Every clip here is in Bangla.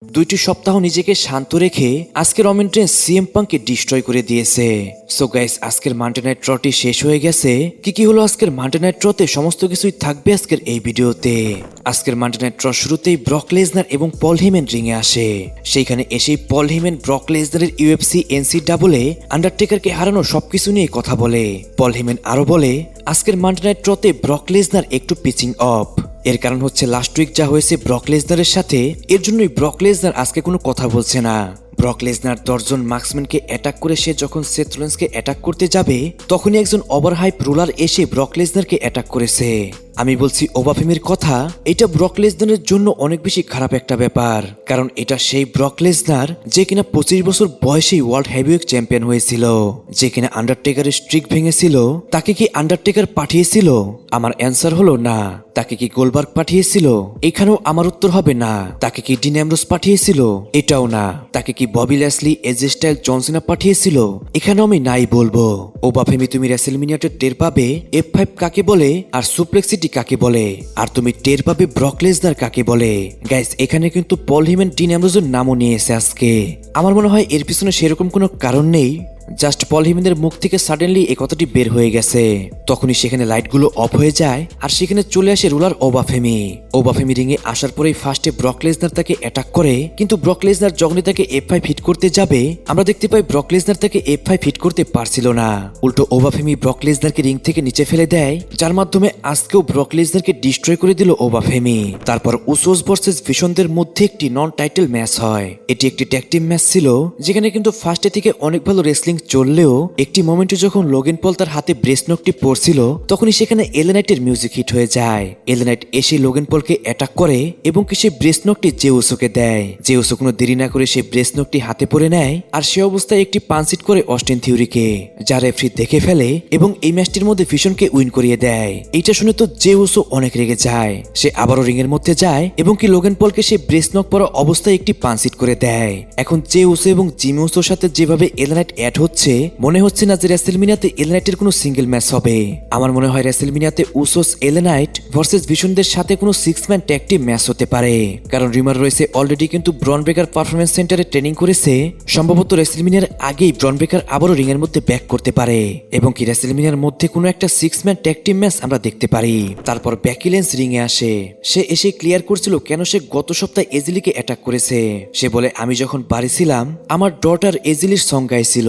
দুইটি সপ্তাহ নিজেকে শান্ত রেখে আজকের রমেন রেঞ্জ সিএম পাঙ্ককে ডিস্ট্রয় করে দিয়েছে। সো গাইস, আজকের মানডে নাইট ট্রটি শেষ হয়ে গেছে। কি হলো আজকের মানডে নাইট ট্রতে সমস্ত কিছুই থাকবে আজকের এই ভিডিওতে। আজকের মানডে নাইট ট্র শুরুতেই ব্রক লেসনার এবং পল হেমেন রিংয়ে আসে। সেইখানে এসেই পল হেমেন ব্রক লেসনারের ইউএফসি NCAA আন্ডারটেকারকে হারানো সবকিছু নিয়ে কথা বলে। পল হেমেন আরো বলে, আজকের মানডে নাইট ট্রতে ব্রক লেসনার একটু পিচিং অফ। এর কারণ হচ্ছে লাস্ট উইক যা হয়েছে ব্রক লেসনারের সাথে, এর জন্যই ব্রক লেসনার আজকে কোনো কথা বলছে না। ব্রক লেসনার 10 জন মার্কসম্যানকে অ্যাটাক করে সে যখন সেথ রোলিন্সকে অ্যাটাক করতে যাবে, তখনই একজন ওভারহাইপ রুলার এসে ব্রক লেসনারকে অ্যাটাক করেছে। আমি বলছি ওবাফেমির কথা, এটা ব্রক লেসনারের জন্য অনেক বেশি খারাপ একটা ব্যাপার। কারণ এটা সেই ব্রক লেসনার যে কিনা 25 বছর বয়সেই ওয়ার্ল্ড হেভিওয়েট চ্যাম্পিয়ন হয়েছিল, যে কিনা আন্ডারটেকারের স্ট্রিক ভেঙেছিল। তাকে কি আন্ডারটেকার পাঠিয়েছিল? আমার অ্যান্সার হলো না। তাকে কি গোলবার্গ পাঠিয়েছিল? এখানেও আমার উত্তর হবে না। তাকে কি ডিন অ্যামব্রোস পাঠিয়েছিল? এটাও না। তাকে কি ববি ল্যাসলি, এজে স্টাইল, জন সিনা পাঠিয়েছিল? এখানেও আমি নাই বলবো। ওবাফেমি, তুমি রেসেলমিনিয়াতে টের পাবে F5 কাকে বলে আর সুপ্লেক্সিটি কাকে বলে, আর তুমি টের পাবে ব্রক লেসনার কাকে বলে। গাইস, এখানে কিন্তু পল হেমেন ডিন অ্যামব্রোসের নামও নিয়ে এসে আজকে। আমার মনে হয় এর পিছনে সেরকম কোনো কারণ নেই, জাস্ট পল হেমেনের মুখ থেকে সাডেনলি এই কথাটি বের হয়ে গেছে। তখনই সেখানে লাইটগুলো অফ হয়ে যায় আর সেখানে চলে আসে রুলার ওবাফেমি। ওবাফেমি রিংয়ে আসার পরেই ফার্স্টে ব্রক লেসনার তাকে অ্যাটাক করে, কিন্তু ব্রক লেসনার যখনই তাকে F5 হিট করতে যাবে, আমরা দেখতে পাই ব্রক লেসনার তাকে F5 হিট করতে পারছিল না। উল্টো ওবাফেমি ব্রক লেসনারকে রিং থেকে নিচে ফেলে দেয়, যার মাধ্যমে আজকেও ব্রক লেসনারকে ডিস্ট্রয় করে দিল ওবাফেমি। তারপর উসোস ভার্সেস ভিশনদের মধ্যে একটি নন টাইটেল ম্যাচ হয়। এটি একটি ট্যাগ টিম ম্যাচ ছিল, যেখানে কিন্তু ফার্স্টে থেকে অনেক ভালো রেসলিং চললেও একটি মোমেন্টে যখন লোগেন পল তার হাতে ব্রেস নকটি পড়ছিল, তখনই সেখানে এলে নাইটের মিউজিক হিট হয়ে যায়। এলে নাইট এসে লোগেন পলকে অ্যাটাক করে এবং কি সে ব্রেস নকটি জেউসোকে দেয়। জেউসো কোনো দেরি না করে সে ব্রেস নকটি হাতে পরে নেয় আর সে অবস্থায় একটি পাঞ্চ হিট করে অস্টিন থিওরিকে, যা রেফারি দেখে ফেলে এবং এই ম্যাচটির মধ্যে ভিশনকে উইন করিয়ে দেয়। এইটা শুনে তো জেউসো অনেক রেগে যায়। সে আবারও রিং এর মধ্যে যায় এবং কি লোগেন পলকে সে ব্রেস নক পরা অবস্থায় একটি পাঞ্চ হিট করে দেয়। এখন জেউসো এবং জিমিউসোর সাথে যেভাবে এলে নাইট অ্যাড হচ্ছে, মনে হচ্ছে না যে রেসেলমিনিয়াতে এলে নাইটের কোনো সিঙ্গেল ম্যাচ হবে। আমার মনে হয় রেসেলমিনিয়াতে উসোস, এলে নাইট ভার্সেস ভিশনদের সাথে কোনো 6 ম্যান ট্যাগ টিম ম্যাচ হতে পারে। কারণ রিমার রয়েছে অলরেডি কিন্তু ব্রন ব্রেকার পারফরমেন্স সেন্টারে ট্রেনিং করেছে। সম্ভবত রেসেলমিনিয়ার আগেই ব্রন ব্রেকার আবারও রিং এর মধ্যে ব্যাক করতে পারে এবং কি রেসেলমিনিয়ার মধ্যে কোনো একটা 6 ম্যান ট্যাগ টিম ম্যাচ আমরা দেখতে পারি। তারপর বেকি লিঞ্চ রিং এ আসে। সে এসে ক্লিয়ার করছিল কেন সে গত সপ্তাহে এজিলিকে অ্যাটাক করেছে। সে বলে, আমি যখন বাড়ি ছিলাম আমার ডটার এজিলির সং গাইছিল,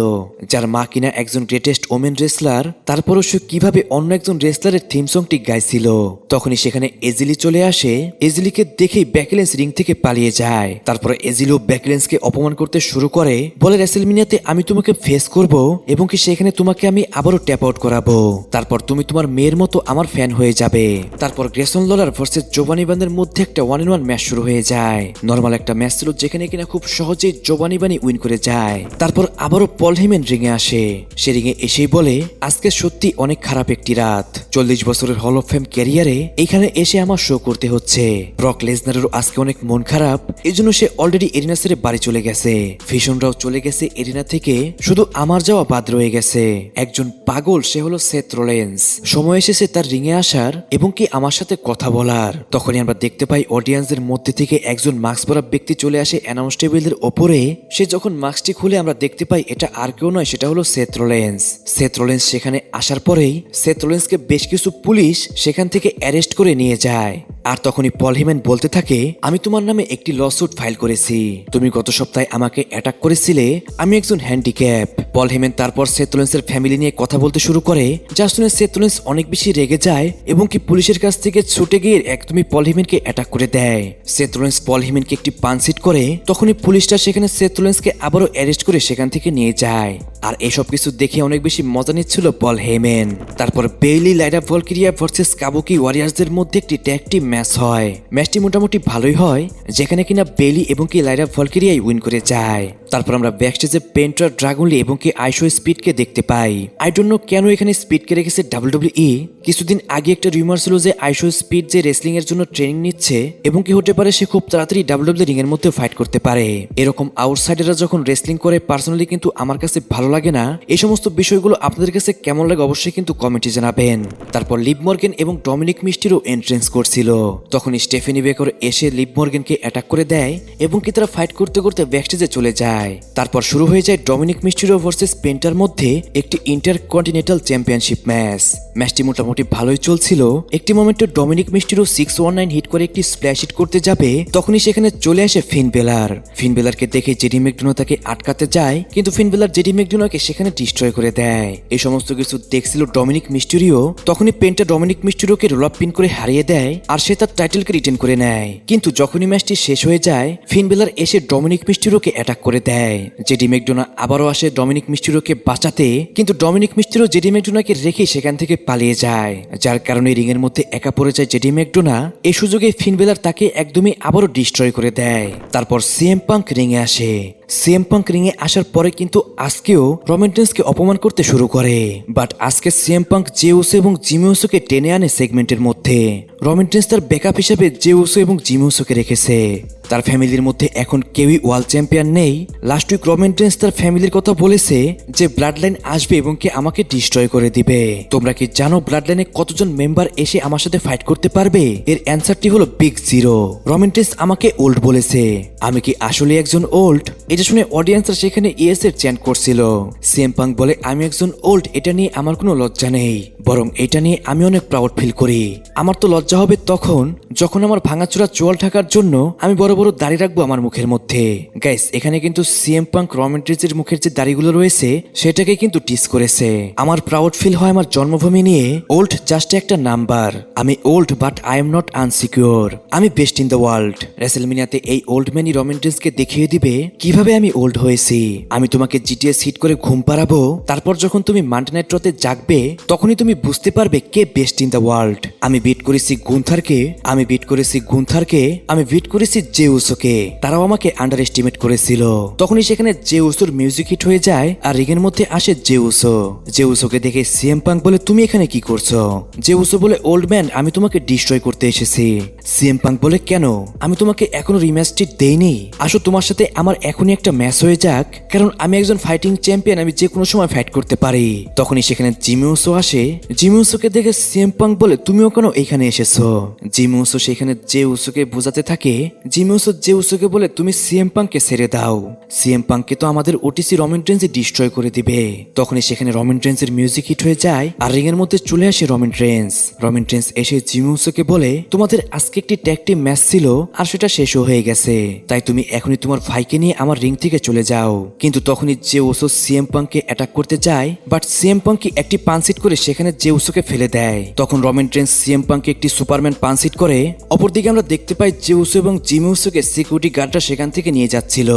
যার মা কিনা একজন গ্রেটেস্ট ওমেন রেসলার। তারপরও সে কিভাবে অন্য একজন রেসলারের থিম সংটি গাইছিল। তখনই সেখানে এজিলি চলে আসে। এজিলিকে দেখেই বেকি লিঞ্চ রিং থেকে পালিয়ে যায়। তারপরে এজিলিও বেকি লিঞ্চকে অপমান করতে শুরু করে, বলে রেসেলমিনিয়াতে আমি তোমাকে ফেস করব এবং কি সেখানে তোমাকে আমি আবারও ট্যাপ আউট করাবো। তারপর তুমি তোমার মেয়ের মতো আমার ফ্যান হয়ে যাবে। তারপর গ্রেসন ললার ভার্সেস জোবানি বানের মধ্যে একটা 1-on-1 ম্যাচ শুরু হয়ে যায়। নর্মাল একটা ম্যাচ ছিল, যেখানে কিনা খুব সহজেই জোবানি বানি উইন করে যায়। তারপর আবারও পল হেমেন রিং এ আসে। সে রিং এ এসেই বলে, আজকে সত্যি অনেক খারাপ একটি রাত। 40 বছরের হল অফ ফেম ক্যারিয়ারে এখানে এসে আমার শো করতে হচ্ছে। ব্রক লেসনারেরও আজকে অনেক মন খারাপ, এজন্য সে অলরেডি এরিনা ছেড়ে বাড়ি চলে গেছে। ভিশনরাও চলে গেছে এরিনা থেকে, শুধু আমার যাওয়া বাদ রয়ে গেছে। একজন পাগল, সে হলো সেথ রোলিন্স। সময় এসেছে তার রিং এ আসার এবং কি আমার সাথে কথা বলার। তখনই আমরা দেখতে পাই অডিয়েন্সের মধ্যে থেকে একজন মাস্ক পরা ব্যক্তি চলে আসে অ্যানাউন্স টেবিলের ওপরে। সে যখন মাস্কটি খুলে আমরা দেখতে পাই এটা আর কেউ নয়, সেটা হলো সেথ রোলিন্স। সেথ রোলিন্স সেখানে আসার পরেই সেথ রোলিন্সকে বেশ কিছু পুলিশ সেখান থেকে অ্যারেস্ট করে নিয়ে যায়। আর তখনই পল হেমেন বলতে থাকে, আমি তোমার নামে একটি লসুট ফাইল করেছি। তুমি গত সপ্তাহে আমাকে অ্যাটাক করেছিলে, আমি একজন হ্যান্ডিক্যাপ। পল হেমেন তারপর সেথ রোলিন্সের ফ্যামিলি নিয়ে কথা বলতে শুরু করে, যা শুনে সেথ রোলিন্স অনেক বেশি রেগে যায় এবং কি পুলিশের কাছ থেকে ছুটে গিয়ে একদমই পল হেমেনকে অ্যাটাক করে দেয়। সেথ রোলিন্স পল হেমেনকে একটি পাঞ্চ হিট করে, তখনই পুলিশটা সেখানে সেথ রোলিন্সকে আবারও অ্যারেস্ট করে সেখান থেকে নিয়ে যায়। আর এসব কিছু দেখে অনেক বেশি মজা নিচ্ছিল পল হেমেন। তারপর বেইলি, লাইরা ভলকিরিয়া ভার্সেস কাবুকি ওয়ারিয়ার্সদের মধ্যে একটি ট্যাগ টিম ম্যাচ হয়। ম্যাচটি মোটামুটি ভালোই হয়, যেখানে কিনা বেইলি এবং কি লাইরা ভলকিরিয়াই উইন করে যায়। তারপর আমরা ব্যাকস্টেজে পেন্ট্রা, ড্রাগনলি এবং কি আইশো স্পিডকে দেখতে পাই। আই ডোন্ট নো কেন এখানে স্পিডকে রেখেছে WWE। কিছুদিন আগে একটা রিউমার ছিল যে আইশো স্পিড যে রেসলিং এর জন্য ট্রেনিং নিচ্ছে এবং কি হতে পারে সে খুব তাড়াতাড়ি WWE রিং এর মধ্যে ফাইট করতে পারে। এরকম আউটসাইডাররা যখন রেসলিং করে, পার্সোনালি কিন্তু আমার কাছে ভালো লাগে না, এই সমস্ত বিষয়গুলো আপনাদের কাছে কেমন লাগে অবশ্যই কিন্তু কমেন্টে জানাবেন। তারপর লিভ মর্গান এবং ডমিনিক মিস্টিরিও এন্ট্রেন্স করছিল। তখন স্টেফেনি বেকর এসে লিভ মর্গানকে অ্যাটাক করে দেয় এবং কি তারা ফাইট করতে করতে ব্যাকস্টেজে চলে যায়। তারপর শুরু হয়ে যায় ডমিনিক মিস্টিরিও ভার্সেস পেন্টার মধ্যে একটি ইন্টারকন্টিনেন্টাল চ্যাম্পিয়নশিপ ম্যাচটি মোটামুটি ভালোই চলছিল। একটি মোমেন্টে ডমিনিক মিস্টিরিও 619 হিট করে একটি স্প্ল্যাশ হিট করতে যাবে, তখনই সেখানে চলে আসে ফিন বেলারকে দেখে জেডি ম্যাকডোনা তাকে আটকাতে যায়, কিন্তু ফিন বেলার জেডি ম্যাকডোনাকে সেখানে ডিস্ট্রয় করে দেয়। এই সমস্ত কিছু দেখছিল ডমিনিক মিস্টিরিও। তখনই পেন্টা ডমিনিক মিস্টিরিওকে রোল আপ পিন করে হারিয়ে দেয় আর সে তার টাইটেলকে রিটেন করে নেয়। কিন্তু যখনই ম্যাচটি শেষ হয়ে যায়, ফিন বেলার এসে ডমিনিক মিস্টিরিওকে অ্যাটাক করে দেয়। জেডি ম্যাকডোনা আবারও আসে ডমিনিক মিস্টিরিওকে বাঁচাতে, কিন্তু ডমিনিক মিস্টিরিও জেডি ম্যাকডোনাকে রেখে সেখান থেকে পালিয়ে যায়, যার কারণে রিং এর মধ্যে একা পড়ে যায় জেডি ম্যাকডোনা। এই সুযোগে ফিন বেলার তাকে একদমই আবারও ডিস্ট্রয় করে দেয়। তারপর সিএম পাঙ্ক রিংয়ে আসে। সিএম পাঙ্ক রিংয়ে আসার পরে কিন্তু আজকেও রোমান রেন্সকে অপমান করতে শুরু করে, বাট আজকে সিএম পাঙ্ক জে উসো এবং জিমি উসোকে টেনে আনে সেগমেন্টের মধ্যে। রোমান রেন্স তার ব্যাকআপ হিসেবে জে উসো এবং জিমি উসোকে রেখেছে। তার ফ্যামিলির মধ্যে এখন কেউই ওয়ার্ল্ড চ্যাম্পিয়ন নেই। লাস্ট উইক রোমান রেন্স তার ফ্যামিলির কথা বলেছে যে ব্লাড লাইন আসবে এবং কি আমাকে ডিস্ট্রয় করে দিবে। তোমরা কি জানো ব্লাড লাইনে কতজন মেম্বার এসে আমার সাথে ফাইট করতে পারবে? এর অ্যান্সারটি হলো বিগ জিরো। রোমান রেন্স আমাকে ওল্ড বলেছে। আমি কি আসলে একজন ওল্ড? এটা শুনে অডিয়েন্সরা সেখানে ইয়েস এর চ্যান্ট করছিল। সিএম পাঙ্ক বলে আমি একজন ওল্ড, এটা নিয়ে আমার কোনো লজ্জা নেই, বরং এটা নিয়ে আমি অনেক প্রাউড ফিল করি। আমার তো লজ্জা হবে তখন যখন আমার ভাঙাচোরা চোয়াল ঢাকার জন্য আমি বড় বড় দাড়ি রাখবো আমার মুখের মধ্যে। গাইস, এখানে কিন্তু সিএম পাঙ্ক রোমান রেন্সের মুখের যে দাড়িগুলো রয়েছে সেটাকে কিন্তু টিস করেছে। আমার প্রাউড ফিল হয় আমার জন্মভূমি নিয়ে। ওল্ড জাস্ট একটা নাম্বার। আমি old but I am not unsecure. আমি বেস্ট ইন দ্য ওয়ার্ল্ড। রেসেলমিনিয়াতে এই ওল্ড ম্যানই রোমান রেন্সকে দেখিয়ে দিবে কিভাবে আমি ওল্ড হয়েছি। আমি তোমাকে জিটিএস হিট করে ঘুম পাড়াবো, তারপর যখন তুমি মানডে নাইট রতে জাগবে তখনই তুমি বুঝতে পারবে কে বেস্ট ইন দ্য ওয়ার্ল্ড। আমি বিট করেছি গুন্থারকে, আমি বিট করেছি জে উসোকে। তারাও আমাকে আন্ডার এস্টিমেট করেছিল। তখনই সেখানে জে উসোর মিউজিক হিট হয়ে যায় আর রিং এর মধ্যে আসে জে উসোকে দেখে সিএম পাঙ্ক বলে তুমি এখানে কি করছো? জে উসো বলে ওল্ড ম্যান, আমি তোমাকে ডিস্ট্রয় করতে এসেছি। সিএম পাঙ্ক বলে কেন? আমি তোমাকে এখনো রিম্যাচটি দেইনি। আসো তোমার সাথে আমার এখনই একটা ম্যাচ হয়ে যাক, কারণ আমি একজন ফাইটিং চ্যাম্পিয়ন, আমি যে কোনো সময় ফাইট করতে পারি। তখনই সেখানে জিমি উসো আসে। জিমি উসোকে দেখে সিএম পাঙ্ক বলে তুমিও কেন এখানে এসেছো? জিমি উসো সেখানে জে উসোকে বোঝাতে থাকে। জিমি উসো জে উসোকে বলে তুমি সিএম পাঙ্ককে ছেড়ে দাও, সিএম পাঙ্ককে তো আমাদের ওটিসি রোমান রেন্স ডিস্ট্রয় করে দিবে। তখনই সেখানে রোমান রেন্সের মিউজিক হিট হয়ে যায় আর রিং এর মধ্যে চলে আসে রোমান রেন্স এসে জিমি উসোকে বলে তোমাদের আজকে একটি ট্যাগ টিম ম্যাচ ছিল আর সেটা শেষও হয়ে গেছে, তাই তুমি এখনই তোমার ভাইকে নিয়ে আমার রিং থেকে চলে যাও। কিন্তু তখনই জে উসো সিএম পাঙ্ককে অ্যাটাক করতে যায়, বাট সিএম পাঙ্ক একটি পাঞ্চ হিট করে সেখানে জে উসোকে ফেলে দেয়। তখন রোমান রেন্স সিএম পাঙ্ককে একটি সুপারম্যান পাঞ্চ হিট করে। অপরদিকে আমরা দেখতে পাই জে উসো এবং জিমি উসোকে সিকিউরিটি গার্ডরা সেখান থেকে নিয়ে যাচ্ছিল।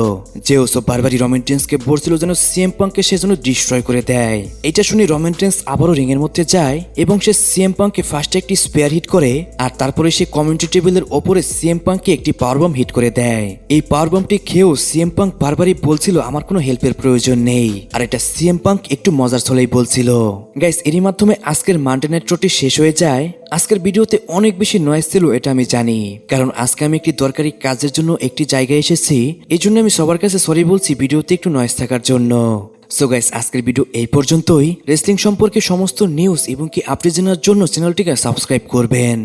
জে উসো বারবারই রোমান রেন্সকে বলছিল যেন সিএম পাঙ্ককে সে যেন ডিস্ট্রয় করে দেয়। এটা শুনে রোমান রেন্স আবারও রিং এর মধ্যে যায় এবং সে সিএম পাঙ্ককে ফার্স্টে একটি স্পেয়ার হিট করে আর তারপরে সে কমিউনিটি টেবিলের ওপরে সিএম পাঙ্ককে একটি পাওয়ার বম হিট করে দেয়। এই পাওয়ার বমটি খেয়েও সিএম পাঙ্ক বারবারই বলছিল আমার কোনো হেল্পের প্রয়োজন নেই, আর এটা সিএম পাঙ্ক একটু মজার ছলেই বলছিল। গাইস, এরই মাধ্যমে আজকের মানডে নাইট রটি শেষ হয়ে যায়। আজকের ভিডিওতে অনেক বেশি নয়েজ ছিল, এটা আমি জানি, কারণ আজকে আমি একটি দরকারি কাজের জন্য একটি জায়গায় এসেছি। এই জন্য আমি সবার কাছে সরি বলছি ভিডিওতে একটু নয়েজ থাকার জন্য। সো গাইস, আজকের ভিডিও এই পর্যন্তই। রেসলিং সম্পর্কে সমস্ত নিউজ এবং কি আপডেট জানার জন্য চ্যানেলটিকে সাবস্ক্রাইব করবেন।